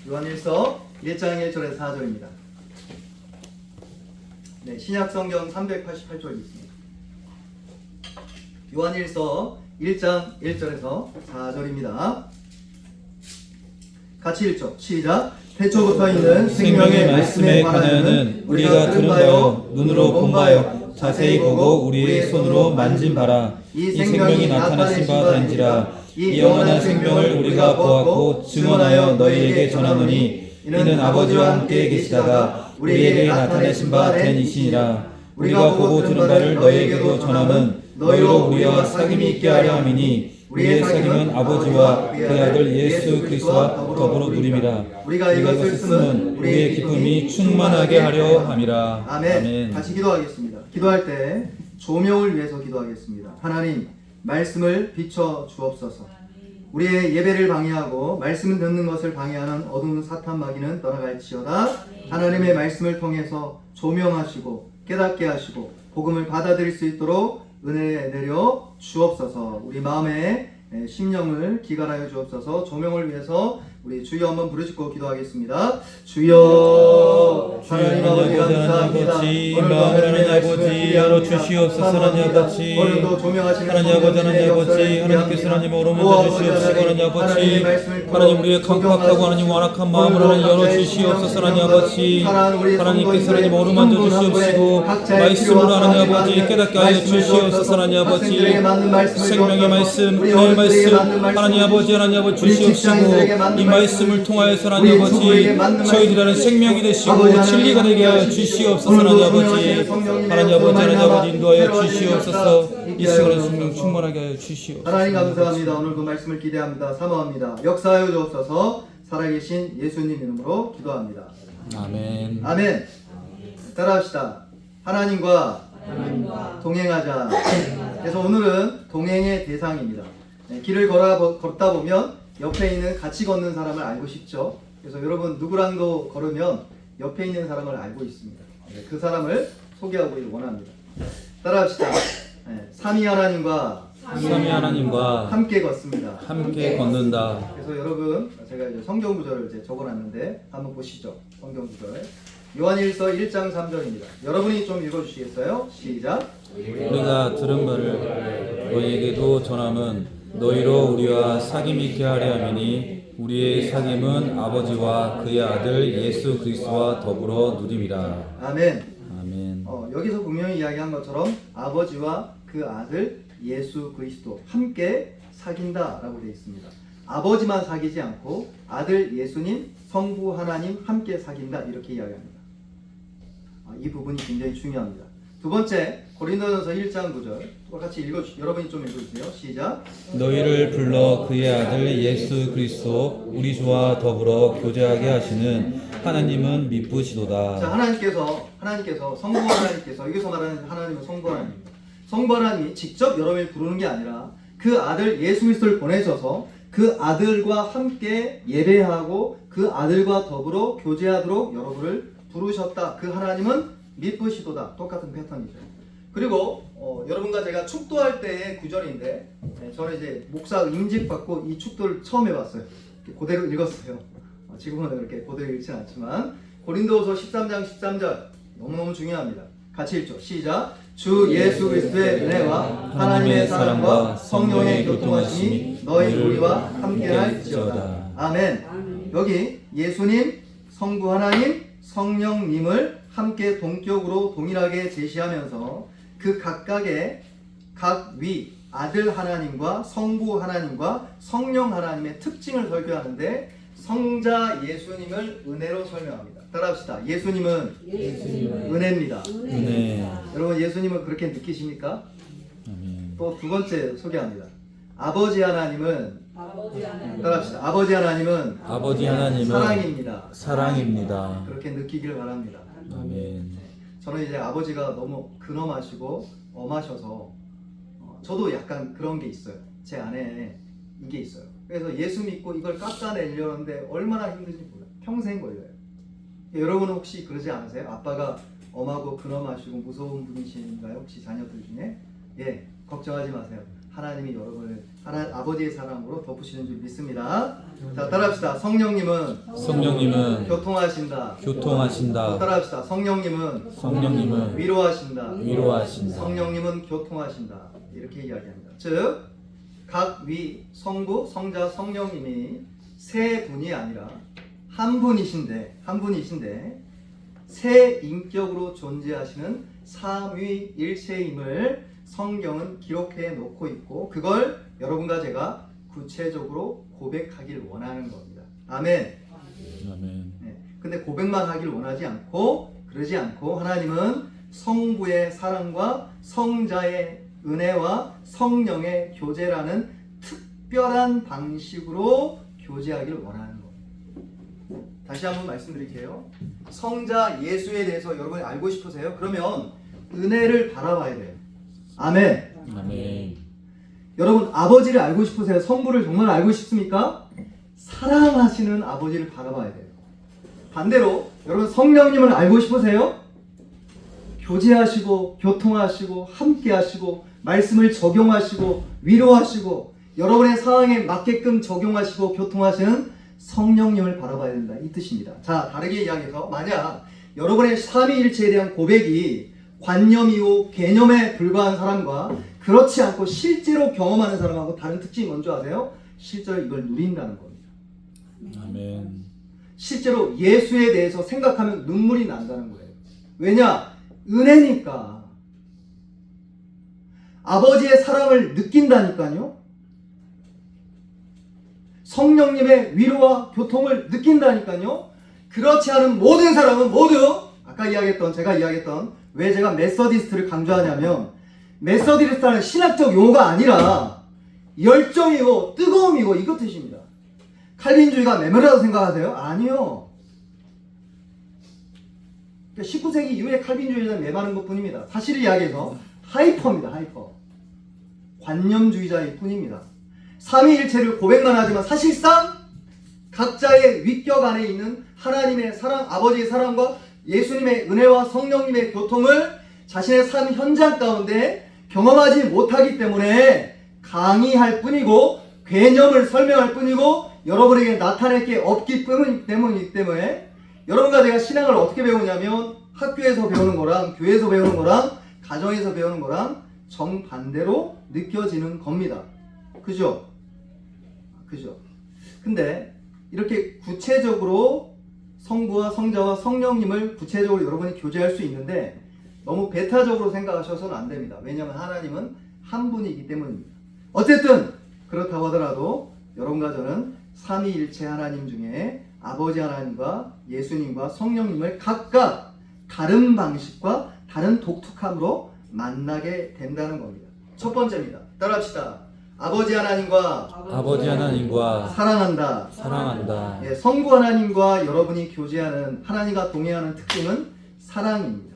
요한일서 1장 1절에서 4절입니다. 네, 신약성경 388쪽 있습니다. 요한일서 1장 1절에서 4절입니다. 같이 읽죠. 시작. 태초부터 있는 생명의 말씀에 관하여는 우리가 들은 바요 눈으로 본 바요 자세히 보고 우리의 손으로 만진 바라. 이 생명이 나타나신 바 된지라. 이 영원한 생명을 우리가 보았고 증언하여 너희에게 전하노니 이는 아버지와 함께 계시다가 우리에게 나타내신 바 된 이시니라. 우리가 보고 들은 바를 너희에게도 전함은 너희로 우리와 사귐이 있게 하려 함이니 우리의 사귐은 아버지와 그의 아들 예수 그리스도와 더불어 누림이라. 우리가 이것을 쓰면 우리의 기쁨이 충만하게 하려 함이라. 아멘. 같이 기도하겠습니다. 기도할 때 조명을 위해서 기도하겠습니다. 하나님, 말씀을 비춰 주옵소서. 우리의 예배를 방해하고 말씀을 듣는 것을 방해하는 어두운 사탄 마귀는 떠나갈지어다. 하나님의 말씀을 통해서 조명하시고 깨닫게 하시고 복음을 받아들일 수 있도록 은혜 내려 주옵소서. 우리 마음의 심령을 기갈하여 주옵소서. 조명을 위해서 우리 주여 한번 부르짖고 기도하겠습니다. 주여, 하나님 아버지 감사합니다. 오늘도 하나님 아버지 열어 주시옵소서. 하나님 아버지 오늘도 조명하시는 하나님 아버지 하나님께서 하나님 오르면서 주시옵시고 하나님 아버지 하나님 우리의 강팍하고 하나님 완악한 마음을 하나님 열어 주시옵소서. 하나님 아버지 하나님께서 하나님 오르면서 주시옵시고 말씀으로 하나님 아버지 깨닫게 하여 주시옵소서. 하나님 아버지 생명의 말씀 은혜의 말씀 하나님 아버지 주시옵시고 이 말씀을 통하여서 하나님 아버지 저희들의 생명이 되시고 진리가 되게 하여 주시옵소서. 하나님 아버지 인도하여 주시옵소서. 이 시간에 성령 충만하게 하여 주시옵소서. 하나님 감사합니다. 오늘도 말씀을 기대합니다. 사모합니다. 역사하여 주옵소서. 살아계신 예수님 이름으로 기도합니다. 아멘. 아멘. 따라합시다. 하나님과 동행하자. 그래서 오늘은 동행의 대상입니다. 길을 걷다 보면 옆에 있는 같이 걷는 사람을 알고 싶죠. 그래서 여러분 누구랑도 걸으면 옆에 있는 사람을 알고 있습니다. 그 사람을 소개하고 원합니다. 따라합시다. 삼위 하나님과 함께 걷습니다. 함께 걷는다. 그래서 여러분 제가 이제 성경 구절을 이제 적어놨는데 한번 보시죠. 성경 구절. 요한일서 1장 3절입니다. 여러분이 좀 읽어주시겠어요? 시작. 우리가 들은 바를 너희에게도 전함은 너희로 우리와 사귐 있게 하려 함이니 우리의 사귐은 아버지와 그의 아들 예수 그리스도와 더불어 누림이라. 아멘. 아멘. 여기서 분명히 이야기한 것처럼 아버지와 그 아들 예수 그리스도 함께 사귄다라고 되어 있습니다. 아버지만 사귀지 않고 아들 예수님, 성부 하나님 함께 사귄다 이렇게 이야기합니다. 이 부분이 굉장히 중요합니다. 두 번째 고린도전서 1장 9절 똑같이 여러분이 좀 읽어주세요. 시작. 너희를 불러 그의 아들 예수 그리스도 우리 주와 더불어 교제하게 하시는 하나님은 미쁘시도다. 자, 하나님께서 성부 하나님께서 여기서 말하는 하나님은 성부 하나님입니다. 성부 하나님이 직접 여러분을 부르는 게 아니라 그 아들 예수 그리스도를 보내셔서 그 아들과 함께 예배하고 그 아들과 더불어 교제하도록 여러분을 부르셨다. 그 하나님은 미쁘시도다. 똑같은 패턴이죠. 그리고 여러분과 제가 축도할 때의 구절인데 저는 이제 목사 임직 받고 이 축도를 처음 해봤어요. 그대로 읽었어요. 지금은 그렇게 그대로 읽지는 않지만 고린도후서 13장 13절 너무너무 중요합니다. 같이 읽죠. 시작. 주 예수 그리스도의 은혜와 하나님의 사랑과 성령의 교통하심이 너희 우리와 함께할지어다. 아멘. 여기 예수님, 성부 하나님, 성령님을 함께 동격으로 동일하게 제시하면서 그 각각의 각 위 아들 하나님과 성부 하나님과 성령 하나님의 특징을 설교하는데 성자 예수님을 은혜로 설명합니다. 따라합시다. 예수님은 은혜입니다. 은혜. 여러분 예수님은 그렇게 느끼십니까? 또 두 번째 소개합니다. 아버지 하나님은 따라합시다. 아버지 하나님은 사랑입니다. 그렇게 느끼기를 바랍니다. 아멘. 저는 이제 아버지가 너무 근엄하시고 엄하셔서 저도 약간 그런 게 있어요. 제 안에 이게 있어요. 그래서 예수 믿고 이걸 깎아내려는데 얼마나 힘든지 몰라요. 평생 걸려요. 여러분은 혹시 그러지 않으세요? 아빠가 엄하고 근엄하시고 무서운 분이신가요? 혹시 자녀들 중에? 예, 걱정하지 마세요. 하나님이 여러분을 아버지의 사랑으로 덮으시는 줄 믿습니다. 자, 따라합시다. 성령님은 교통하신다. 따라합시다. 성령님은 위로하신다. 성령님은 교통하신다. 이렇게 이야기합니다. 즉, 각 위 성부, 성자, 성령님이 세 분이 아니라 한 분이신데 세 인격으로 존재하시는 삼위일체임을 성경은 기록해 놓고 있고, 그걸 여러분과 제가 구체적으로 고백하길 원하는 겁니다. 아멘. 네. 근데 고백만 하길 원하지 않고, 그러지 않고, 하나님은 성부의 사랑과 성자의 은혜와 성령의 교제라는 특별한 방식으로 교제하기를 원하는 겁니다. 다시 한번 말씀드릴게요. 성자 예수에 대해서 여러분이 알고 싶으세요? 그러면 은혜를 바라봐야 돼요. 아멘. 여러분, 아버지를 알고 싶으세요? 성부를 정말 알고 싶습니까? 사랑하시는 아버지를 바라봐야 돼요. 반대로 여러분, 성령님을 알고 싶으세요? 교제하시고 교통하시고 함께하시고 말씀을 적용하시고 위로하시고 여러분의 상황에 맞게끔 적용하시고 교통하시는 성령님을 바라봐야 된다, 이 뜻입니다. 자, 다르게 이야기해서 만약 여러분의 삼위일체에 대한 고백이 관념이고 개념에 불과한 사람과 그렇지 않고 실제로 경험하는 사람하고 다른 특징이 뭔지 아세요? 실제로 이걸 누린다는 겁니다. 아멘. 실제로 예수에 대해서 생각하면 눈물이 난다는 거예요. 왜냐? 은혜니까. 아버지의 사랑을 느낀다니까요. 성령님의 위로와 교통을 느낀다니까요. 그렇지 않은 모든 사람은 모두 아까 제가 이야기했던 왜 제가 메서디스트를 강조하냐면, 메서디스트는 신학적 용어가 아니라 열정이고 뜨거움이고 이것 뜻입니다. 칼빈주의가 메모라고 생각하세요? 아니요. 19세기 이후에 칼빈주의자는 메마른 것 뿐입니다. 사실을 이야기해서 하이퍼입니다. 하이퍼. 관념주의자일 뿐입니다. 삼위일체를 고백만 하지만 사실상 각자의 위격 안에 있는 하나님의 사랑, 아버지의 사랑과 예수님의 은혜와 성령님의 교통을 자신의 삶 현장 가운데 경험하지 못하기 때문에 강의할 뿐이고 개념을 설명할 뿐이고 여러분에게 나타낼 게 없기 때문에 여러분과 제가 신앙을 어떻게 배우냐면 학교에서 배우는 거랑 교회에서 배우는 거랑 가정에서 배우는 거랑 정반대로 느껴지는 겁니다. 그죠? 근데 이렇게 구체적으로 성부와 성자와 성령님을 구체적으로 여러분이 교제할 수 있는데 너무 배타적으로 생각하셔서는 안 됩니다. 왜냐하면 하나님은 한 분이기 때문입니다. 어쨌든 그렇다고 하더라도 여러분과 저는 삼위일체 하나님 중에 아버지 하나님과 예수님과 성령님을 각각 다른 방식과 다른 독특함으로 만나게 된다는 겁니다. 첫 번째입니다. 따라합시다. 아버지 하나님과 사랑한다. 예, 성부 하나님과 여러분이 교제하는, 하나님과 동행하는 특징은 사랑입니다.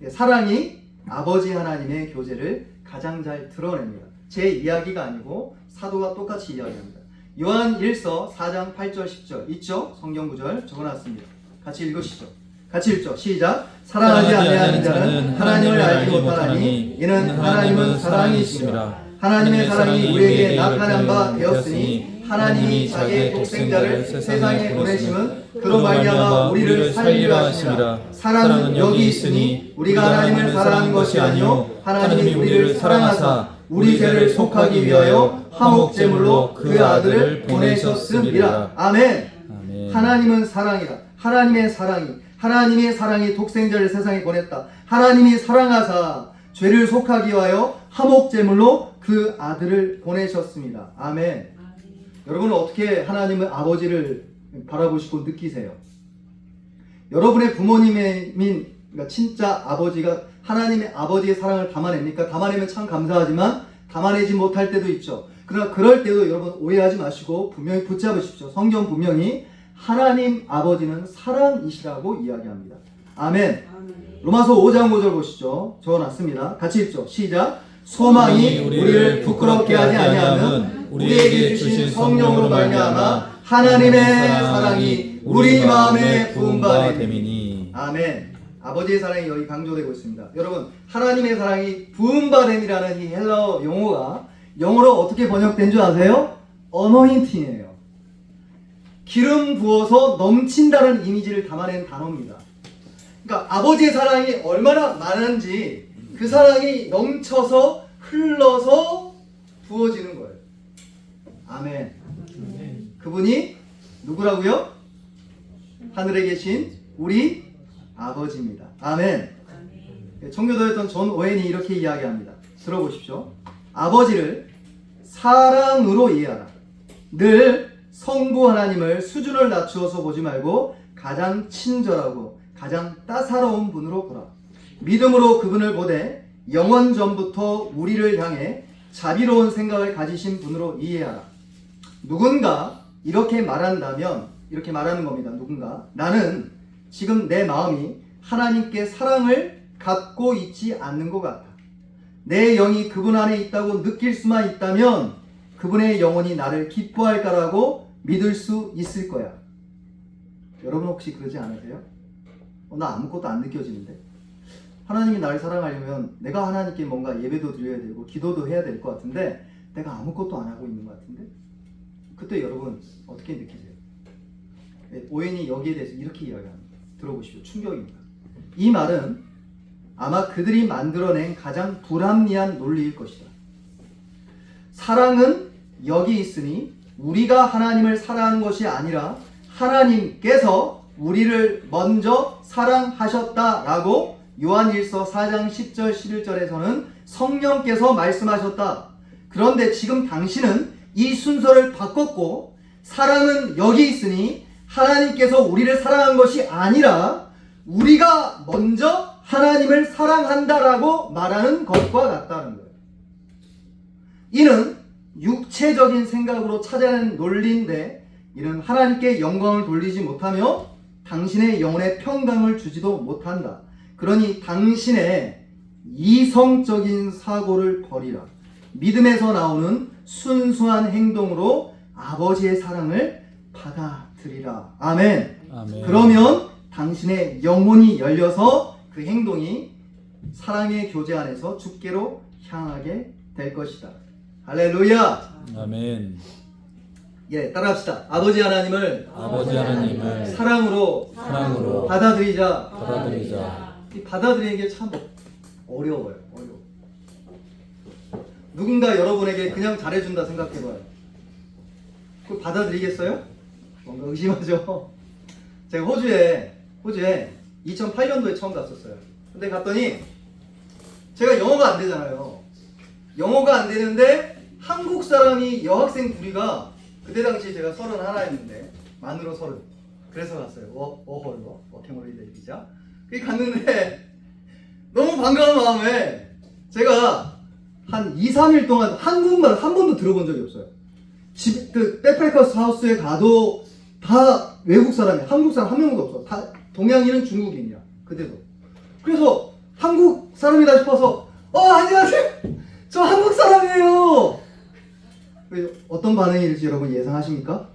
예, 사랑이 아버지 하나님의 교제를 가장 잘 드러냅니다. 제 이야기가 아니고 사도가 똑같이 이야기합니다. 요한 1서 4장 8절 10절 있죠? 성경 구절 적어놨습니다. 같이 읽으시죠. 같이 읽죠. 시작. 사랑하지 아니하는 자는 하나님을 알지 못하나니 이는 하나님은 사랑이시니라. 하나님의 사랑이 우리에게 나타난 바 되었으니 하나님이 자기의 독생자를 세상에 보내심은 그로 말미암아 우리를 살리려 하심이라. 사랑은 여기 있으니 우리가 하나님을 사랑하는 것이 아니요 하나님이 우리를 사랑하사 우리 죄를 속하기 위하여 화목제물로 그 아들을 보내셨음이라. 아멘. 하나님은 사랑이라. 하나님의 사랑이 독생자를 세상에 보냈다. 하나님이 사랑하사 죄를 속하기 위하여 화목제물로 그 아들을 보내셨습니다. 아멘. 여러분은 어떻게 하나님의 아버지를 바라보시고 느끼세요? 여러분의 그러니까 진짜 아버지가 하나님의 아버지의 사랑을 담아냅니까? 담아내면 참 감사하지만 담아내지 못할 때도 있죠. 그러나 그럴 때도 여러분 오해하지 마시고 분명히 붙잡으십시오. 성경 분명히 하나님 아버지는 사랑이시라고 이야기합니다. 아멘. 로마서 5장 5절 보시죠. 적어놨습니다. 같이 읽죠. 시작. 소망이 우리를 부끄럽게 하지 아니하면 우리에게 주신 성령으로 말미암아 하나님의 사랑이 우리 마음에 부은 바 됨이니. 아멘. 아버지의 사랑이 여기 강조되고 있습니다. 여러분, 하나님의 사랑이 부은 바 됨이라는 이 헬라어 용어가 영어로 어떻게 번역된 줄 아세요? 어노인팅이에요. 기름 부어서 넘친다는 이미지를 담아낸 단어입니다. 그러니까 아버지의 사랑이 얼마나 많은지 그 사랑이 넘쳐서 흘러서 부어지는 거예요. 아멘. 그분이 누구라고요? 하늘에 계신 우리 아버지입니다. 아멘. 청교도였던 존 오웬이 이렇게 이야기합니다. 들어보십시오. 아버지를 사랑으로 이해하라. 늘 성부 하나님을 수준을 낮추어서 보지 말고 가장 친절하고 가장 따사로운 분으로 보라. 믿음으로 그분을 보되 영원 전부터 우리를 향해 자비로운 생각을 가지신 분으로 이해하라. 누군가 이렇게 말한다면 이렇게 말하는 겁니다. 누군가 나는 지금 내 마음이 하나님께 사랑을 갖고 있지 않는 것 같아. 내 영이 그분 안에 있다고 느낄 수만 있다면 그분의 영혼이 나를 기뻐할까라고 믿을 수 있을 거야. 여러분 혹시 그러지 않으세요? 나 아무것도 안 느껴지는데? 하나님이 나를 사랑하려면 내가 하나님께 뭔가 예배도 드려야 되고 기도도 해야 될 것 같은데 내가 아무것도 안 하고 있는 것 같은데? 그때 여러분 어떻게 느끼세요? 오웬이 여기에 대해서 이렇게 이야기합니다. 들어보시오. 충격입니다. 이 말은 아마 그들이 만들어낸 가장 불합리한 논리일 것이다. 사랑은 여기 있으니 우리가 하나님을 사랑하는 것이 아니라 하나님께서 우리를 먼저 사랑하셨다라고 요한일서 4장 10절 11절에서는 성령께서 말씀하셨다. 그런데 지금 당신은 이 순서를 바꿨고 사랑은 여기 있으니 하나님께서 우리를 사랑한 것이 아니라 우리가 먼저 하나님을 사랑한다라고 말하는 것과 같다는 거예요. 이는 육체적인 생각으로 찾아낸 논리인데 이는 하나님께 영광을 돌리지 못하며 당신의 영혼에 평강을 주지도 못한다. 그러니 당신의 이성적인 사고를 버리라. 믿음에서 나오는 순수한 행동으로 아버지의 사랑을 받아들이라. 아멘. 아멘. 그러면 당신의 영혼이 열려서 그 행동이 사랑의 교제 안에서 주께로 향하게 될 것이다. 할렐루야. 아멘. 예, 따라합시다. 아버지 하나님을 사랑으로 받아들이자. 이 받아들이는 게 참 어려워요. 누군가 여러분에게 그냥 잘해준다 생각해봐요. 그걸 받아들이겠어요? 뭔가 의심하죠. 제가 호주에 2008년도에 처음 갔었어요. 근데 갔더니 제가 영어가 안 되잖아요. 영어가 안 되는데 한국 사람이 여학생 둘이가 그때 당시 제가 31였는데 만으로 30. 그래서 갔어요. 워킹홀리데이 비자. 거기 갔는데 너무 반가운 마음에 제가 한 2, 3일 동안 한국말 한 번도 들어본 적이 없어요. 백패커스 하우스에 가도 다 외국 사람이야. 한국 사람 한 명도 없어. 다 동양인은 중국인이야. 그때도. 그래서 한국 사람이다 싶어서 안녕하세요. 저 한국 사람이에요. 어떤 반응일지 여러분 예상하십니까?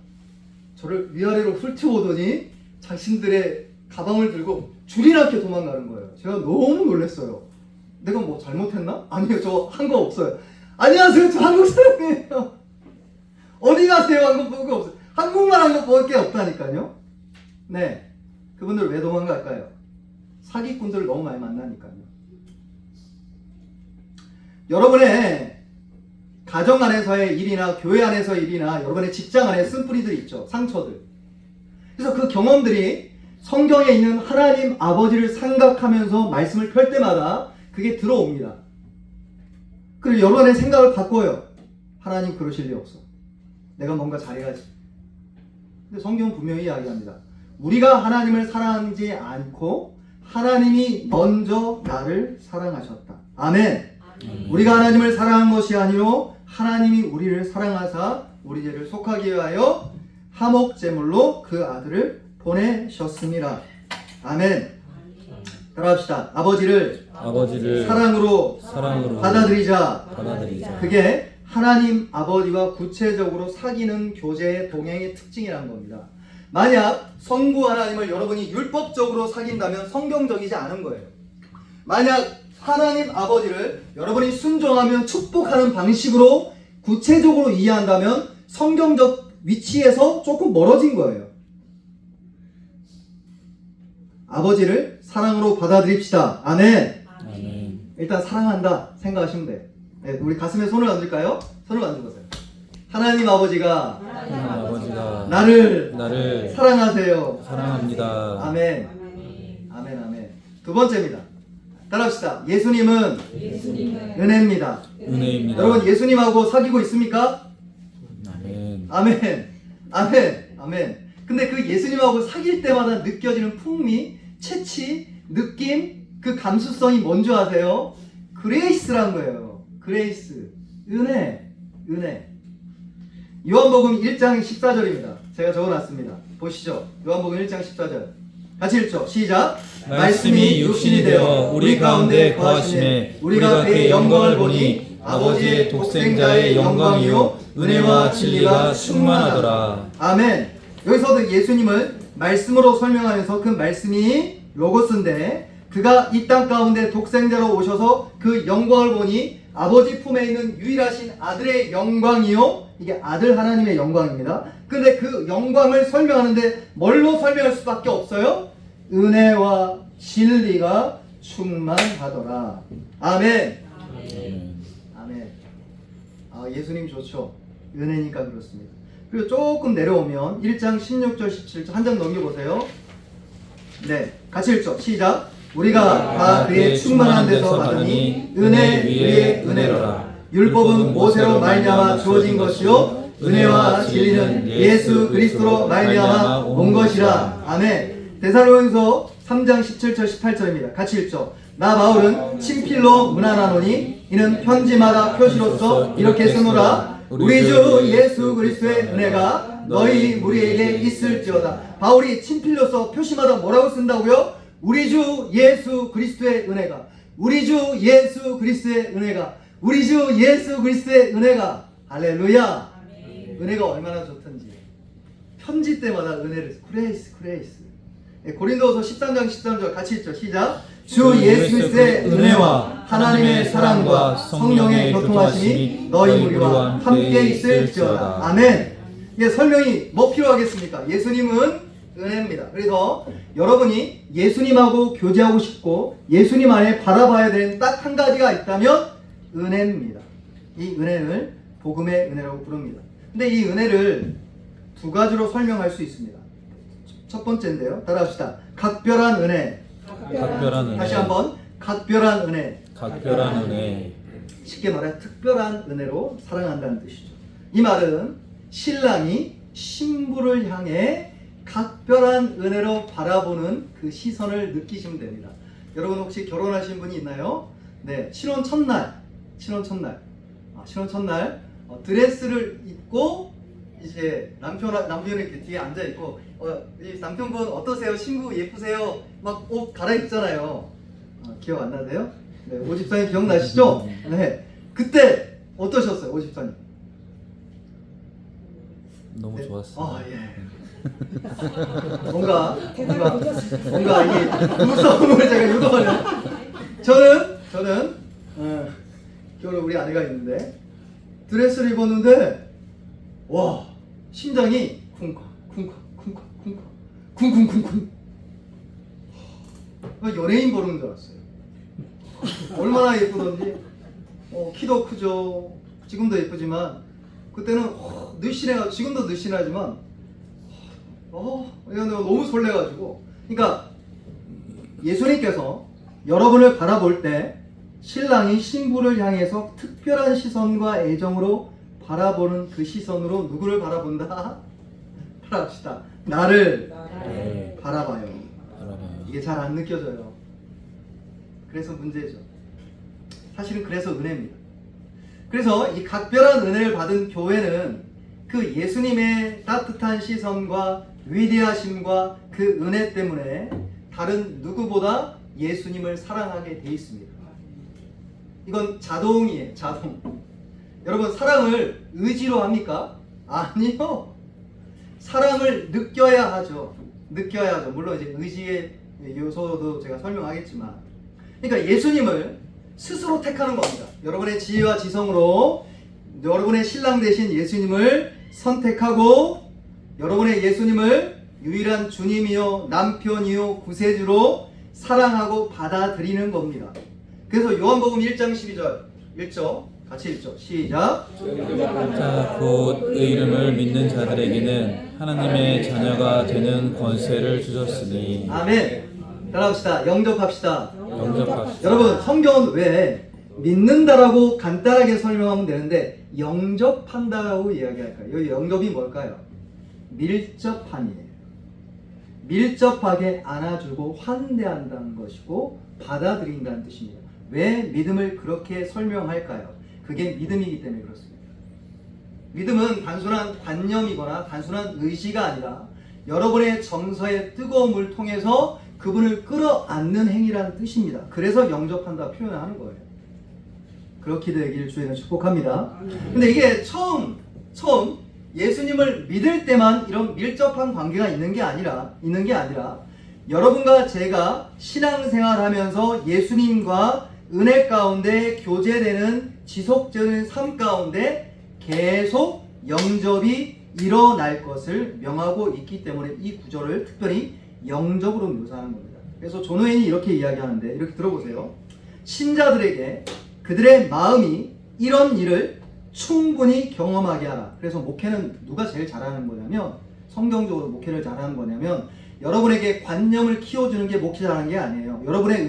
저를 위아래로 훑어오더니 자신들의 가방을 들고 줄이 나게 도망가는 거예요. 제가 너무 놀랐어요. 내가 뭐 잘못했나? 아니요, 저 한 거 없어요. 안녕하세요, 저 한국 사람이에요. 어디 가세요? 한 거 본 거 없어요. 한국말 한 거 볼 게 없다니까요. 네, 그분들 왜 도망갈까요? 사기꾼들을 너무 많이 만나니까요. 여러분의 가정 안에서의 일이나 교회 안에서의 일이나 여러분의 직장 안에 쓴뿌리들이 있죠. 상처들. 그래서 그 경험들이 성경에 있는 하나님 아버지를 생각하면서 말씀을 펼 때마다 그게 들어옵니다. 그리고 여러분의 생각을 바꿔요. 하나님 그러실 리 없어. 내가 뭔가 잘해야지. 근데 성경은 분명히 이야기합니다. 우리가 하나님을 사랑하지 않고 하나님이 먼저 나를 사랑하셨다. 아멘. 우리가 하나님을 사랑한 것이 아니로 하나님이 우리를 사랑하사 우리 죄를 속하게 하여 화목제물로 그 아들을 보내셨습니다. 아멘. 따라합시다. 아버지를 사랑으로 받아들이자. 그게 하나님 아버지와 구체적으로 사귀는 교제의 동행의 특징이라는 겁니다. 만약 성부 하나님을 여러분이 율법적으로 사귄다면 성경적이지 않은 거예요. 만약 하나님 아버지를 여러분이 순종하면 축복하는 방식으로 구체적으로 이해한다면 성경적 위치에서 조금 멀어진 거예요. 아버지를 사랑으로 받아들입시다. 아멘. 아멘. 일단 사랑한다 생각하시면 돼요. 네, 우리 가슴에 손을 얹을까요? 손을 얹어보세요. 하나님 아버지가 하나님 아버지가 나를 사랑하세요. 사랑합니다. 아멘. 아멘, 아멘. 두 번째입니다. 따라합시다. 예수님은 은혜입니다. 은혜입니다. 여러분, 예수님하고 사귀고 있습니까? 아멘. 아멘. 아멘. 아멘. 근데 그 예수님하고 사귈 때마다 느껴지는 풍미, 채취, 느낌, 그 감수성이 뭔지 아세요? 그레이스란 거예요. 그레이스. 은혜. 은혜. 요한복음 1장 14절입니다. 제가 적어놨습니다. 보시죠. 요한복음 1장 14절. 같이 읽죠. 시작. 말씀이 육신이 되어 우리 가운데 거하심에 우리가 그의 영광을 보니 아버지의 독생자의 영광이요 은혜와 진리가 충만하더라. 아멘. 여기서도 예수님을 말씀으로 설명하면서 그 말씀이 로고스인데 그가 이 땅 가운데 독생자로 오셔서 그 영광을 보니 아버지 품에 있는 유일하신 아들의 영광이요, 이게 아들 하나님의 영광입니다. 근데 그 영광을 설명하는데 뭘로 설명할 수밖에 없어요? 은혜와 진리가 충만하더라. 아멘. 아멘. 아, 예수님 좋죠. 은혜니까 그렇습니다. 그리고 조금 내려오면 1장 16절 17절 한 장 넘겨보세요. 네, 같이 읽죠. 시작. 우리가 다 그의 충만한 데서 받으니 은혜 위에 은혜로라. 율법은 모세로 말미암아 주어진 것이요 은혜와 진리는 예수 그리스도로 말미암아 온 것이라. 아멘. 데살로니가서 3장 17절 18절입니다. 같이 읽죠. 나 바울은 친필로 문안하노니 이는 편지마다 표시로서 이렇게 쓰노라. 우리 주 예수 그리스도의 은혜가 너희 우리에게 있을지어다. 바울이 친필로서 표시마다 뭐라고 쓴다고요? 우리 주 예수 그리스도의 은혜가, 우리 주 예수 그리스도의 은혜가, 우리 주 예수 그리스도의 은혜가. 할렐루야. 은혜가 얼마나 좋던지 편지 때마다 은혜를, 그레이스. 고린도후서 13장 13절 같이 읽죠. 시작. 주 예수 그리스도의 은혜와 하나님의 사랑과 성령의 교통하심이 너희 우리와 함께 있을지어다. 아멘. 이게 설명이 뭐 필요하겠습니까? 예수님은 은혜입니다. 그래서 여러분이 예수님하고 교제하고 싶고 예수님 안에 바라봐야 되는 딱 한 가지가 있다면 은혜입니다. 이 은혜를 복음의 은혜라고 부릅니다. 근데 이 은혜를 두 가지로 설명할 수 있습니다. 첫 번째인데요. 따라합시다. 각별한 은혜. 각별한 은혜. 다시 한번. 각별한 은혜. 각별한 은혜. 쉽게 말해 특별한 은혜로 사랑한다는 뜻이죠. 이 말은 신랑이 신부를 향해 각별한 은혜로 바라보는 그 시선을 느끼시면 됩니다. 여러분 혹시 결혼하신 분이 있나요? 네, 신혼 첫날 드레스를 입고 이제 남편이 이렇게 뒤에 앉아 있고 이 남편분 어떠세요? 신부 예쁘세요? 막 옷 갈아입잖아요. 기억 안 나세요? 네, 오집사님 기억나시죠? 네, 그때 어떠셨어요, 오집사님? 너무 네. 좋았어요. 예. 뭔가 이게 무서움을 제가 유도하는. 저는 결혼 우리 아내가 있는데 드레스를 입었는데 와, 심장이 쿵쿵쿵쿵 연예인 보는 줄 알았어요. 얼마나 예쁘던지. 키도 크죠. 지금도 예쁘지만 그때는 늘씬해가지고, 지금도 늘씬하지만 내가 너무 설레가지고. 그러니까 예수님께서 여러분을 바라볼 때 신랑이 신부를 향해서 특별한 시선과 애정으로 바라보는 그 시선으로 누구를 바라본다? 따라합시다. 나를 바라봐요. 이게 잘 안 느껴져요. 그래서 문제죠. 사실은 그래서 은혜입니다. 그래서 이 각별한 은혜를 받은 교회는 그 예수님의 따뜻한 시선과 위대하심과 그 은혜 때문에 다른 누구보다 예수님을 사랑하게 돼 있습니다. 이건 자동이에요. 자동. 여러분, 사랑을 의지로 합니까? 아니요. 사랑을 느껴야 하죠. 물론 이제 의지의 요소도 제가 설명하겠지만, 그러니까 예수님을 스스로 택하는 겁니다. 여러분의 지혜와 지성으로 여러분의 신랑 되신 예수님을 선택하고 여러분의 예수님을 유일한 주님이요 남편이요 구세주로 사랑하고 받아들이는 겁니다. 그래서 요한복음 1장 12절 읽죠. 같이 읽죠. 시작. 자, 곧 그 이름을 믿는 자들에게는 하나님의 자녀가 되는 권세를 주셨으니. 아멘. 따라합시다. 영접합시다. 영접합시다. 여러분 성경은 왜 믿는다라고 간단하게 설명하면 되는데 영접한다라고 이야기할까요? 여기 영접이 뭘까요? 밀접함이에요. 밀접하게 안아주고 환대한다는 것이고 받아들인다는 뜻입니다. 왜 믿음을 그렇게 설명할까요? 그게 믿음이기 때문에 그렇습니다. 믿음은 단순한 관념이거나 단순한 의지가 아니라 여러분의 정서의 뜨거움을 통해서 그분을 끌어안는 행위라는 뜻입니다. 그래서 영접한다 표현을 하는 거예요. 그렇게 되기를 주에는 축복합니다. 근데 이게 처음 예수님을 믿을 때만 이런 밀접한 관계가 있는 게 아니라 여러분과 제가 신앙생활하면서 예수님과 은혜 가운데 교제되는 지속적인 삶 가운데 계속 영접이 일어날 것을 명하고 있기 때문에 이 구절을 특별히 영접으로 묘사하는 겁니다. 그래서 존 오웬이 이렇게 이야기하는데 이렇게 들어보세요. 신자들에게 그들의 마음이 이런 일을 충분히 경험하게 하라. 그래서 목회는 누가 제일 잘하는 거냐면 성경적으로 목회를 잘하는 거냐면 여러분에게 관념을 키워주는 게 목회 잘하는 게 아니에요. 여러분의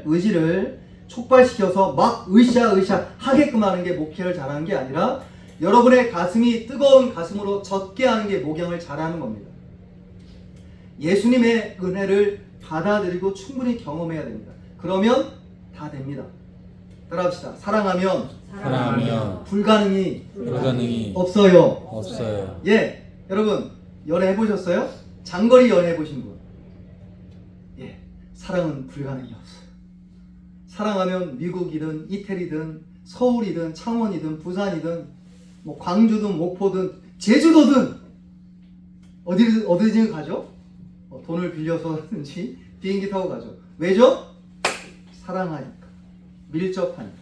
의지를 촉발시켜서 막 으쌰 하게끔 하는 게 목회를 잘하는 게 아니라 여러분의 가슴이 뜨거운 가슴으로 젖게 하는 게 목양을 잘하는 겁니다. 예수님의 은혜를 받아들이고 충분히 경험해야 됩니다. 그러면 다 됩니다. 따라합시다. 사랑하면 불가능이 없어요. 예, 여러분 연애 해보셨어요? 장거리 연애 해보신 분? 예, 사랑은 불가능이 없어요. 사랑하면 미국이든 이태리든 서울이든 창원이든 부산이든 뭐 광주든 목포든 제주도든 어디든 가죠? 돈을 빌려서든지 비행기 타고 가죠. 왜죠? 사랑하니까, 밀접하니까.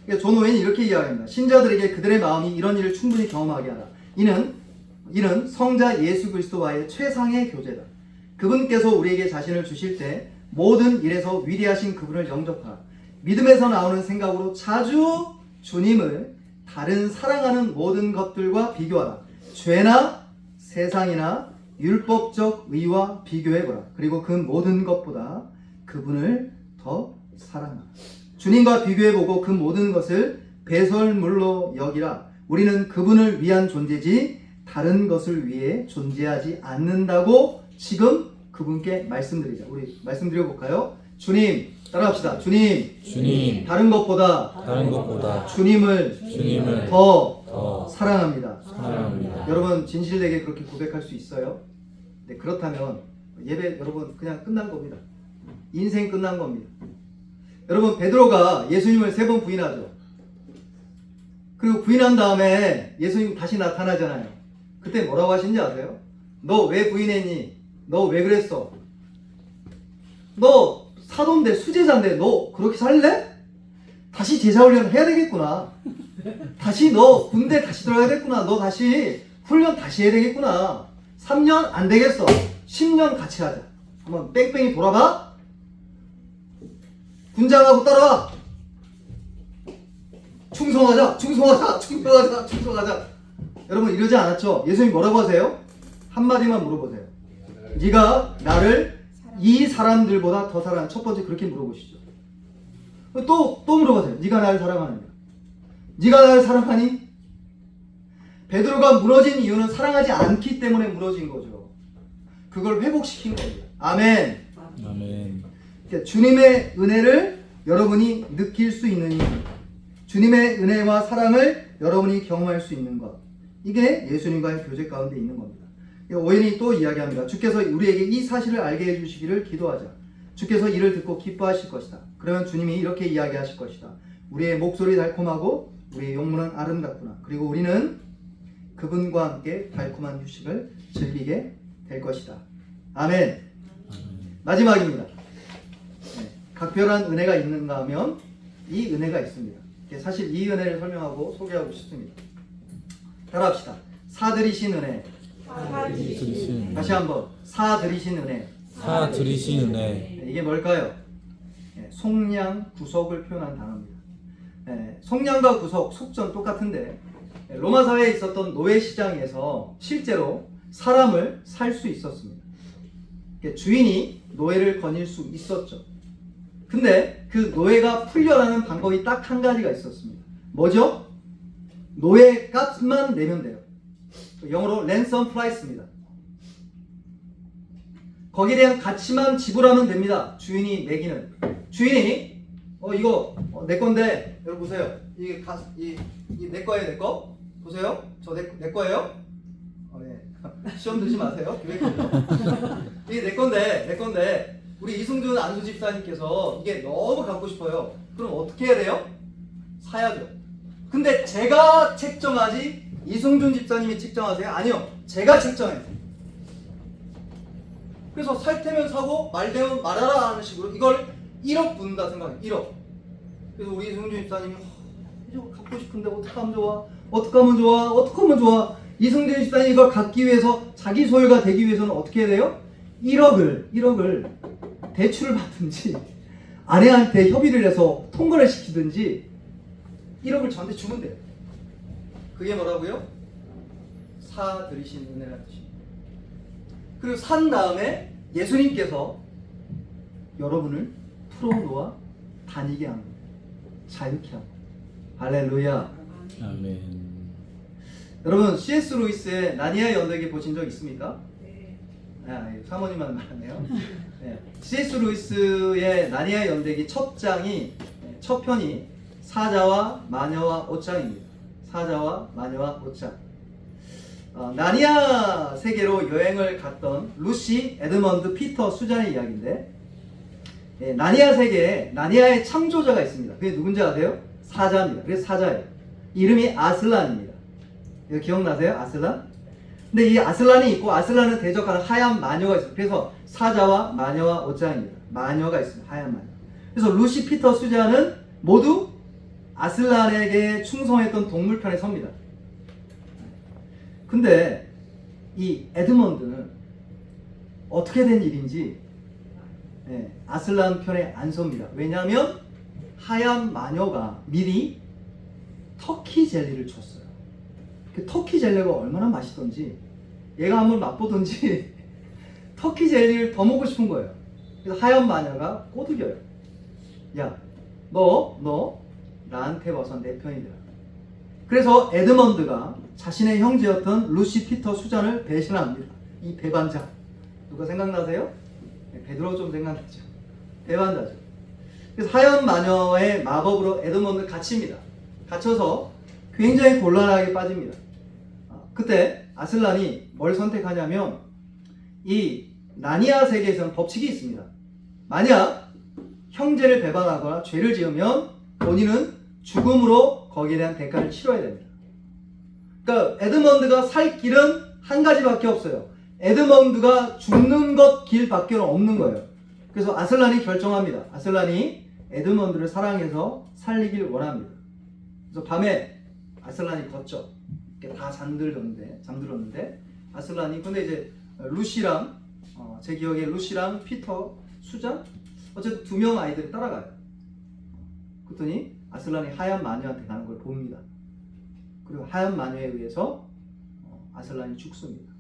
그러니까 존 오웬이 이렇게 이야기합니다. 신자들에게 그들의 마음이 이런 일을 충분히 경험하게 하라. 이는 성자 예수 그리스도와의 최상의 교제다. 그분께서 우리에게 자신을 주실 때 모든 일에서 위대하신 그분을 영접하라. 믿음에서 나오는 생각으로 자주 주님을 다른 사랑하는 모든 것들과 비교하라. 죄나 세상이나 율법적 의와 비교해보라. 그리고 그 모든 것보다 그분을 더 사랑하라. 주님과 비교해보고 그 모든 것을 배설물로 여기라. 우리는 그분을 위한 존재지 다른 것을 위해 존재하지 않는다고 지금 그분께 말씀드리자. 우리 말씀드려볼까요? 주님, 따라합시다. 주님, 다른 것보다 주님을 더 사랑합니다. 여러분 진실되게 그렇게 고백할 수 있어요? 네, 그렇다면 예배 여러분 그냥 끝난 겁니다. 인생 끝난 겁니다. 여러분 베드로가 예수님을 3번 부인하죠. 그리고 부인한 다음에 예수님 다시 나타나잖아요. 그때 뭐라고 하신지 아세요? 너 왜 부인했니? 너 왜 그랬어? 너 사도인데 수제자인데 너 그렇게 살래? 다시 제자 훈련 해야 되겠구나. 다시 너 군대 다시 들어가야겠구나. 너 다시 훈련 다시 해야 되겠구나. 3년 안 되겠어. 10년 같이 하자. 한번 뺑뺑이 돌아봐. 군장하고 따라와. 충성하자. 여러분 이러지 않았죠? 예수님이 뭐라고 하세요? 한마디만 물어보세요. 네가 나를 이 사람들보다 더 사랑하는 첫 번째 그렇게 물어보시죠. 또 물어보세요. 네가 나를 사랑하느냐? 네가 나를 사랑하니? 베드로가 무너진 이유는 사랑하지 않기 때문에 무너진 거죠. 그걸 회복시킨 거예요. 아멘. 그러니까 주님의 은혜를 여러분이 느낄 수 있는 일, 주님의 은혜와 사랑을 여러분이 경험할 수 있는 것, 이게 예수님과의 교제 가운데 있는 겁니다. 오웬이 또 이야기합니다. 주께서 우리에게 이 사실을 알게 해주시기를 기도하자. 주께서 이를 듣고 기뻐하실 것이다. 그러면 주님이 이렇게 이야기하실 것이다. 우리의 목소리 달콤하고 우리의 용모는 아름답구나. 그리고 우리는 그분과 함께 달콤한 휴식을 즐기게 될 것이다. 아멘. 마지막입니다. 네, 각별한 은혜가 있는가 하면 이 은혜가 있습니다. 사실 이 은혜를 설명하고 소개하고 싶습니다. 따라합시다. 사들이신 은혜. 드리신 다시 한번 사들이신 은혜. 사 드리신 은혜. 이게 뭘까요? 속량, 구속을 표현한 단어입니다. 속량과 구속, 속전 똑같은데 로마 사회에 있었던 노예 시장에서 실제로 사람을 살 수 있었습니다. 주인이 노예를 거닐 수 있었죠. 근데 그 노예가 풀려나는 방법이 딱 한 가지가 있었습니다. 뭐죠? 노예 값만 내면 돼요. 영어로 ransom price입니다. 거기에 대한 가치만 지불하면 됩니다. 주인이 매기는. 주인이 이거 내 건데 여러분 보세요. 이게 내 거예요, 내 거. 보세요. 저 내 거예요. 네. 시험 들지 마세요. 이게 내 건데 우리 이승준 안수 집사님께서 이게 너무 갖고 싶어요. 그럼 어떻게 해야 돼요? 사야죠. 근데 제가 책정하지 이승준 집사님이 책정하세요? 아니요. 제가 책정해요. 그래서 살 테면 사고 말 되면 말아라 하는 식으로 이걸 1억 붓는다 생각해요. 1억. 그래서 우리 이승준 집사님이 이거 갖고 싶은데 어떡하면 좋아? 어떡하면 좋아? 어떡하면 좋아? 이승준 집사님이 이걸 갖기 위해서 자기 소유가 되기 위해서는 어떻게 해야 돼요? 1억을 대출을 받든지 아내한테 협의를 해서 통과를 시키든지 1억을 저한테 주면 돼요. 그게 뭐라고요? 사들이신 은혜라는 뜻입니다. 그리고 산 다음에 예수님께서 여러분을 풀어놓아 다니게 합니다. 자유케 합니다. 할렐루야. 아멘. 여러분 C.S. 루이스의 나니아의 언덕에 보신 적 있습니까? 사모님만 말하네요. C.S. 루이스의 나니아의 연대기 첫 편이 사자와 마녀와 옷장입니다. 사자와 마녀와 옷장. 나니아 세계로 여행을 갔던 루시, 에드먼드, 피터, 수잔의 이야기인데 나니아 세계에 나니아의 창조자가 있습니다. 그게 누군지 아세요? 사자입니다. 그래서 사자예요. 이름이 아슬란입니다. 이거 기억나세요? 아슬란? 근데 이 아슬란이 있고 아슬란을 대적하는 하얀 마녀가 있어요. 그래서 사자와 마녀와 옷장입니다. 마녀가 있습니다. 하얀 마녀. 그래서 루시, 피터, 수자는 모두 아슬란에게 충성했던 동물편에 섭니다. 근데 이 에드먼드는 어떻게 된 일인지 아슬란 편에 안 섭니다. 왜냐하면 하얀 마녀가 미리 터키 젤리를 줬어요. 그 터키 젤리가 얼마나 맛있던지 얘가 한번 맛보던지 터키 젤리를 더 먹고 싶은 거예요. 그래서 하얀 마녀가 꼬드겨요. 야, 너 나한테 와서 내 편이 되라. 그래서 에드먼드가 자신의 형제였던 루시, 피터, 수잔을 배신합니다. 이 배반자. 누가 생각나세요? 베드로 좀 생각나죠. 배반자죠. 그래서 하얀 마녀의 마법으로 에드먼드 갇힙니다. 갇혀서 굉장히 곤란하게 빠집니다. 그때 아슬란이 뭘 선택하냐면 이 나니아 세계에서는 법칙이 있습니다. 만약 형제를 배반하거나 죄를 지으면 본인은 죽음으로 거기에 대한 대가를 치러야 됩니다. 그러니까 에드먼드가 살 길은 한 가지밖에 없어요. 에드먼드가 죽는 것 길밖에 없는 거예요. 그래서 아슬란이 결정합니다. 아슬란이 에드먼드를 사랑해서 살리길 원합니다. 그래서 밤에 아슬란이 걷죠. 다 잠들었는데 아슬란이 근데 이제 루시랑 제 기억에 루시랑 피터, 수잔 어쨌든 2명 아이들이 따라가요. 그랬더니 아슬란이 하얀 마녀한테 가는 걸 봅니다. 그리고 하얀 마녀에 의해서 아슬란이 죽습니다.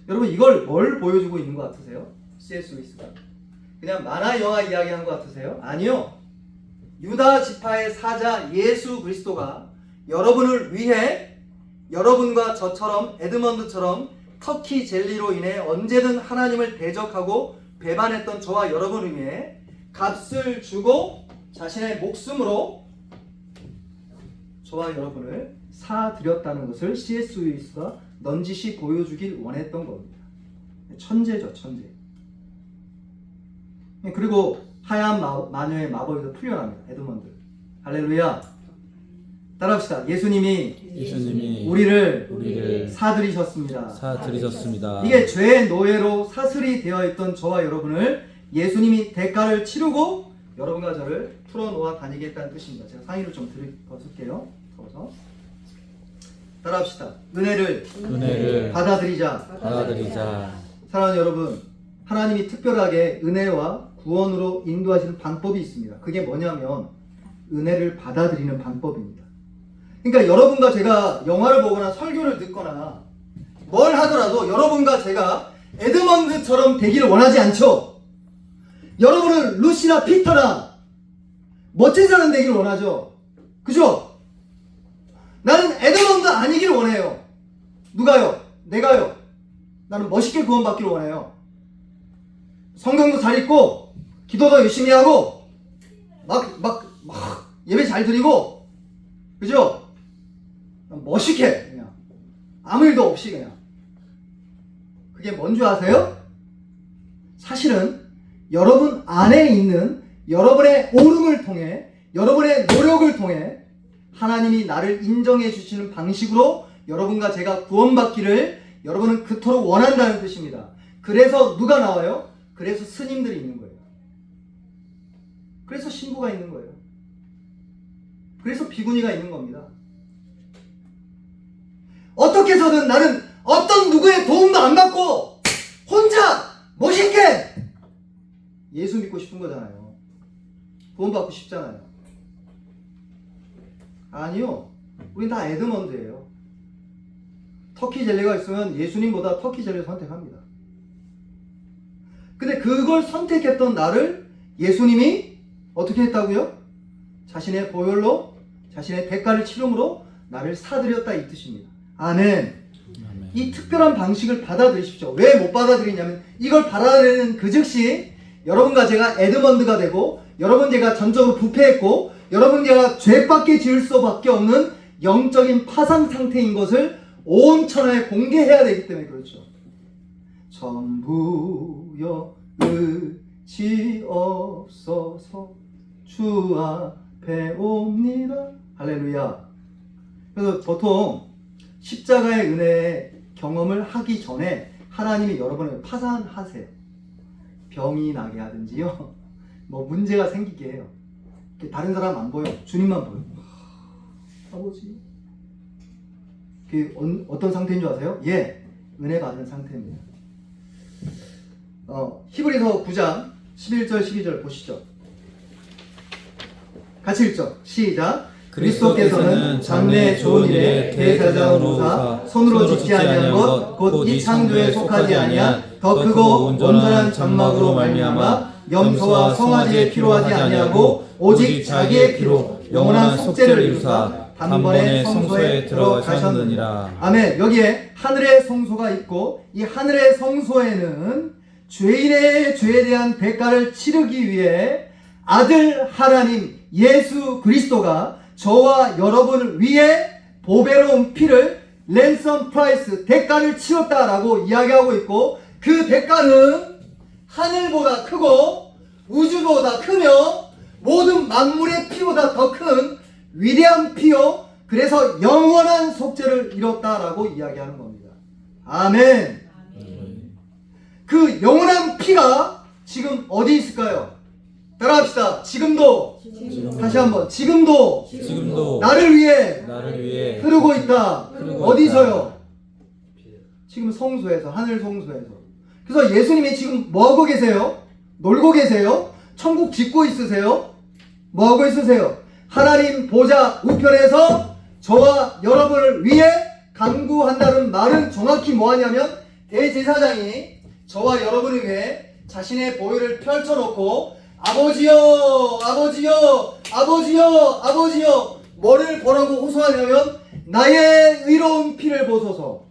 여러분 이걸 뭘 보여주고 있는 것 같으세요? C.S. 루이스가 그냥 만화 영화 이야기한 것 같으세요? 아니요. 유다 지파의 사자 예수 그리스도가 여러분을 위해 여러분과 저처럼 에드먼드처럼 터키 젤리로 인해 언제든 하나님을 대적하고 배반했던 저와 여러분을 위해 값을 주고 자신의 목숨으로 저와 여러분을 사드렸다는 것을 C.S. 루이스가 넌지시 보여주길 원했던 겁니다. 천재죠, 천재. 그리고 하얀 마녀의 마법에서 풀려납니다. 에드먼드. 할렐루야. 따라합시다. 예수님이 우리를 사들이셨습니다. 이게 죄의 노예로 사슬이 되어 있던 저와 여러분을 예수님이 대가를 치르고 여러분과 저를 풀어놓아 다니겠다는 뜻입니다. 제가 상의를 좀 벗을게요. 더워서. 따라합시다. 은혜를 받아들이자. 사랑하는 여러분, 하나님이 특별하게 은혜와 구원으로 인도하시는 방법이 있습니다. 그게 뭐냐면 은혜를 받아들이는 방법입니다. 그러니까 여러분과 제가 영화를 보거나 설교를 듣거나 뭘 하더라도 여러분과 제가 에드먼드처럼 되기를 원하지 않죠. 여러분은 루시나 피터나 멋진 사람 되기를 원하죠. 그죠? 나는 에드먼드 아니기를 원해요. 누가요? 내가요. 나는 멋있게 구원받기를 원해요. 성경도 잘 읽고 기도도 열심히 하고 막 예배 잘 드리고, 그죠? 멋있게 그냥 아무 일도 없이 그냥. 그게 뭔지 아세요? 사실은 여러분 안에 있는 여러분의 오름을 통해, 여러분의 노력을 통해 하나님이 나를 인정해 주시는 방식으로 여러분과 제가 구원받기를 여러분은 그토록 원한다는 뜻입니다. 그래서 누가 나와요? 그래서 스님들이 있는 거예요. 그래서 신부가 있는 거예요. 그래서 비구니가 있는 겁니다. 어떻게 해서든 나는 어떤 누구의 도움도 안 받고 혼자 멋있게 예수 믿고 싶은 거잖아요. 구원받고 싶잖아요. 아니요. 우린 다 에드먼드예요. 터키 젤리가 있으면 예수님보다 터키 젤리를 선택합니다. 근데 그걸 선택했던 나를 예수님이 어떻게 했다고요? 자신의 보혈로, 자신의 대가를 치름으로 나를 사드렸다 이 뜻입니다. 아멘. 이 특별한 방식을 받아들이십시오. 왜 못 받아들이냐면 이걸 받아들이는 그 즉시 여러분과 제가 에드먼드가 되고, 여러분 제가 전적으로 부패했고, 여러분 제가 죄밖에 지을 수밖에 없는 영적인 파상 상태인 것을 온 천하에 공개해야 되기 때문에 그렇죠. 전부여 의지 없어서 주 앞에 옵니다. 할렐루야. 그래서 보통 십자가의 은혜의 경험을 하기 전에 하나님이 여러분을 파산하세요. 병이 나게 하든지요, 뭐 문제가 생기게 해요. 다른 사람 안 보여. 주님만 보여. 아버지. 그 어떤 상태인 줄 아세요? 예, 은혜 받은 상태입니다. 히브리서 9장 11절 12절 보시죠. 같이 읽죠. 시작. 그리스도께서는 장래 좋은 일에 대제사장으로 오사 손으로 짓지 아니한 것 곧 이 창조에 속하지 아니한 더 크고 온전한 장막으로 말미암아 염소와 송아지의 피로 하지 아니하고 오직 자기의 피로 영원한 속죄를 이루사 단번에 성소에 들어가셨느니라. 아멘. 여기에 하늘의 성소가 있고, 이 하늘의 성소에는 죄인의 죄에 대한 대가를 치르기 위해 아들 하나님 예수 그리스도가 저와 여러분을 위해 보배로운 피를 랜섬 프라이스 대가를 치렀다라고 이야기하고 있고, 그 대가는 하늘보다 크고 우주보다 크며 모든 만물의 피보다 더 큰 위대한 피요, 그래서 영원한 속죄를 이뤘다라고 이야기하는 겁니다. 아멘. 그 영원한 피가 지금 어디 있을까요? 따라합시다. 지금도. 다시 한번. 지금도 나를 위해 흐르고 있다. 어디서요? 지금 성소에서, 하늘 성소에서. 그래서 예수님이 지금 뭐하고 계세요? 놀고 계세요? 천국 짓고 있으세요? 뭐하고 있으세요? 하나님 보좌 우편에서 저와 여러분을 위해 간구한다는 말은 정확히 뭐하냐면, 대제사장이 저와 여러분을 위해 자신의 보혈을 펼쳐놓고 아버지여 아버지여 아버지여 아버지여 뭐를 보라고 호소하냐면, 나의 의로운 피를 보소서.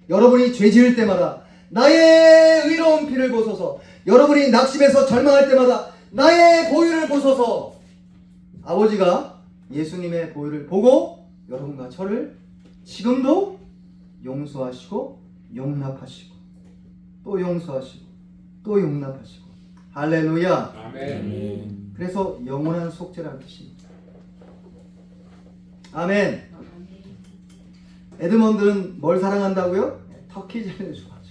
여러분이 죄 지을 때마다 나의 의로운 피를 보소서. 여러분이 낙심해서 절망할 때마다 나의 보혈을 보소서. 아버지가 예수님의 보혈을 보고 여러분과 저를 지금도 용서하시고 용납하시고 또 용서하시고 또 용납하시고. 할렐루야. 아멘. 그래서 영원한 속죄라는 뜻입니다. 아멘. 에드먼드는 뭘 사랑한다고요? 터키 젤리를 좋아하죠.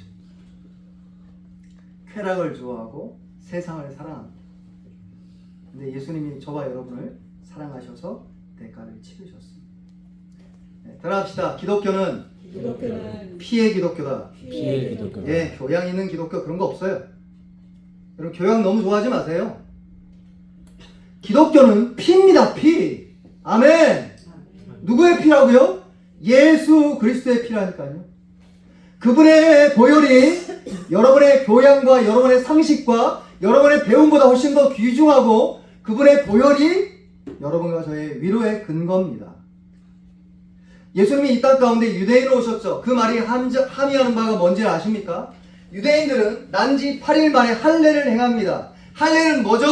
쾌락을 좋아하고 세상을 사랑합니다. 근데 예수님이 저와 여러분을 사랑하셔서 대가를 치르셨습니다. 네, 따라합시다. 기독교는 피의 기독교다. 피의 기독교. 예, 교양 있는 기독교 그런 거 없어요. 여러분 교양 너무 좋아하지 마세요. 기독교는 피입니다. 피. 아멘. 누구의 피라고요? 예수 그리스도의 피라니까요. 그분의 보혈이 여러분의 교양과 여러분의 상식과 여러분의 배움보다 훨씬 더 귀중하고 그분의 보혈이 여러분과 저의 위로의 근거입니다. 예수님이 이 땅 가운데 유대인으로 오셨죠. 그 말이 함의하는 바가 뭔지 아십니까? 유대인들은 난지 8일 만에 할례를 행합니다. 할례는 뭐죠?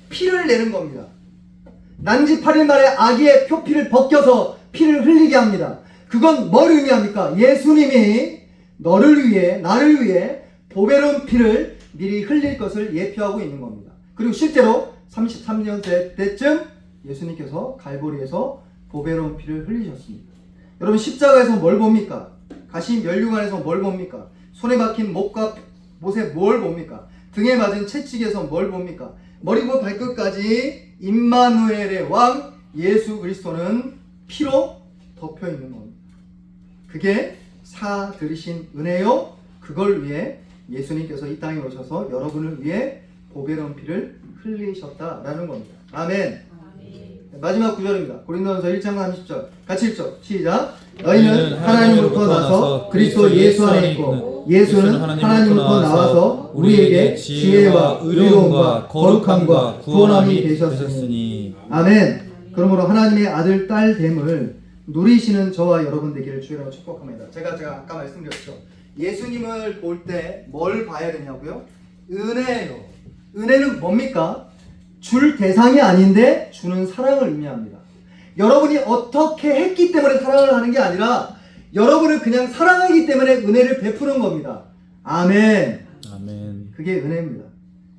피를 내는 겁니다. 난지 8일 만에 아기의 표피를 벗겨서 피를 흘리게 합니다. 그건 뭘 의미합니까? 예수님이 너를 위해 나를 위해 보배로운 피를 미리 흘릴 것을 예표하고 있는 겁니다. 그리고 실제로 33년째 때쯤 예수님께서 갈보리에서 보배로운 피를 흘리셨습니다. 여러분 십자가에서 뭘 봅니까? 가시 면류관에서 뭘 봅니까? 손에 박힌 목과 못에 뭘 봅니까? 등에 맞은 채찍에서 뭘 봅니까? 머리부터 발끝까지 임마누엘의 왕 예수 그리스도는 피로 덮여 있는 겁니다. 그게 사들이신 은혜요. 그걸 위해 예수님께서 이 땅에 오셔서 여러분을 위해 보배로운 피를 흘리셨다라는 겁니다. 아멘. 마지막 구절입니다. 고린도전서 1장 30절 같이 읽죠. 시작. 너희는 하나님으로부터 나서 그리스도 예수 안에 있고 예수는 하나님으로부터 나와서 우리에게 지혜와 의로움과 거룩함과 구원함이 되셨으니. 아멘. 그러므로 하나님의 아들 딸 됨을 누리시는 저와 여러분 되기를 주의로 축복합니다. 제가 아까 말씀드렸죠. 예수님을 볼 때 뭘 봐야 되냐고요? 은혜예요. 은혜는 뭡니까? 줄 대상이 아닌데 주는 사랑을 의미합니다. 여러분이 어떻게 했기 때문에 사랑을 하는 게 아니라 여러분을 그냥 사랑하기 때문에 은혜를 베푸는 겁니다. 아멘. 아멘. 그게 은혜입니다.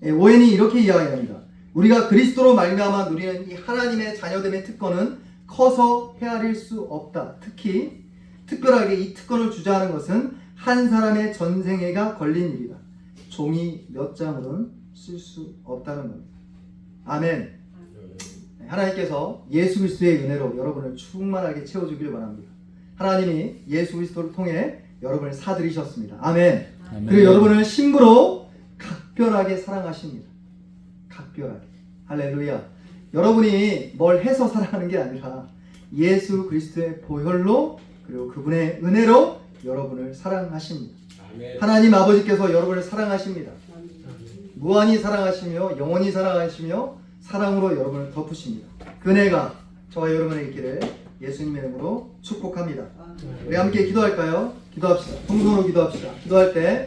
오웬이 이렇게 이야기합니다. 우리가 그리스도로 말미암아 누리는 이 하나님의 자녀됨의 특권은 커서 헤아릴 수 없다. 특별하게 이 특권을 주장하는 것은 한 사람의 전생애가 걸린 일이다. 종이 몇 장으로는 쓸 수 없다는 겁니다. 아멘. 하나님께서 예수 그리스도의 은혜로 여러분을 충만하게 채워주기를 바랍니다. 하나님이 예수 그리스도를 통해 여러분을 사들이셨습니다. 아멘. 아멘. 그리고 여러분을 신부로 각별하게 사랑하십니다. 각별하게. 할렐루야. 여러분이 뭘 해서 사랑하는 게 아니라 예수 그리스도의 보혈로 그리고 그분의 은혜로 여러분을 사랑하십니다. 하나님 아버지께서 여러분을 사랑하십니다. 무한히 사랑하시며 영원히 사랑하시며 사랑으로 여러분을 덮으십니다. 그 은혜가 저와 여러분에게 있기를 예수님의 이름으로 축복합니다. 우리 함께 기도할까요? 기도합시다. 통성으로 기도합시다. 기도할 때